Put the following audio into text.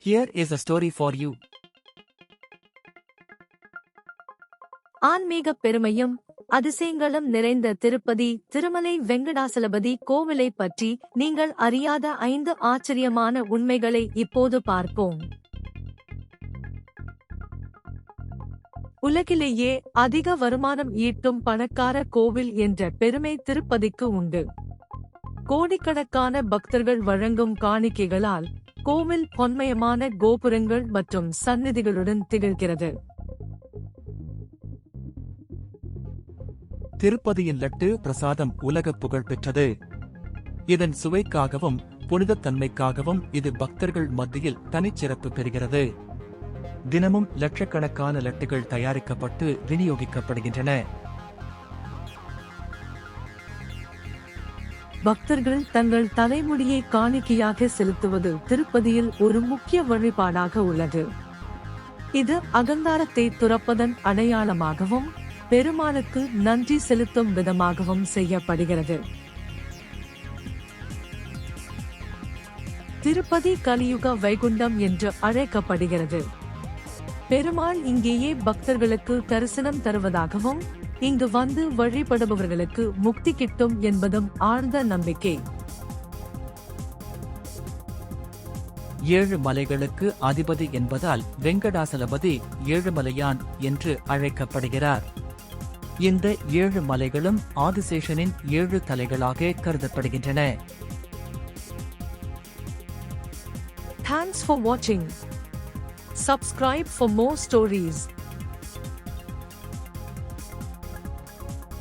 Here is a story for you. ஆன்மீக பெருமையும் அதிசயங்களும் நிறைந்த திருப்பதி திருமலை வெங்கடாசலபதி கோவிலை பற்றி நீங்கள் அறியாத 5 ஆச்சரியமான உண்மைகளை இப்போது பார்ப்போம். உலகிலேயே அதிக வருமானம் ஈட்டும் பணக்கார கோவில் என்ற பெருமை திருப்பதிக்கு உண்டு. கோடிக்கணக்கான பக்தர்கள் வழங்கும் காணிக்கைகளால் கோவில் பொன்மயமான கோபுரங்கள் மற்றும் சந்நிதிகளுடன் திகழ்கிறது. திருப்பதியின் லட்டு பிரசாதம் உலக புகழ் பெற்றது. இதன் சுவைக்காகவும் புனிதத்தன்மைக்காகவும் இது பக்தர்கள் மத்தியில் தனிச்சிறப்பு பெறுகிறது. தினமும் லட்சக்கணக்கான லட்டுகள் தயாரிக்கப்பட்டு விநியோகிக்கப்படுகின்றன. பக்தர்கள் தங்கள் தலைமுடியை காணிக்கையாக செலுத்துவது திருப்பதியில் ஒரு முக்கிய வழிபாடாக உள்ளது. இது அகங்காரத்தை துறப்பதன் அடையாளமாகவும் பெருமாளுக்கு நன்றி செலுத்தும் விதமாகவும் செய்யப்படுகிறது. திருப்பதி கலியுக வைகுண்டம் என்று அழைக்கப்படுகிறது. பெருமாள் இங்கேயே பக்தர்களுக்கு தரிசனம் தருவதாகவும் இங்கு வந்து வழிபடுபவர்களுக்கு முக்தி கிட்டும் என்பதும் ஆழ்ந்த நம்பிக்கை. 7 மலைகளுக்கு அதிபதி என்பதால் வெங்கடாசலபதி ஏழுமலையான் என்று அழைக்கப்படுகிறார். இந்த 7 மலைகளும் ஆதிசேஷனின் 7 தலைகளாக கருதப்படுகின்றன. Thanks for watching. Subscribe for more stories.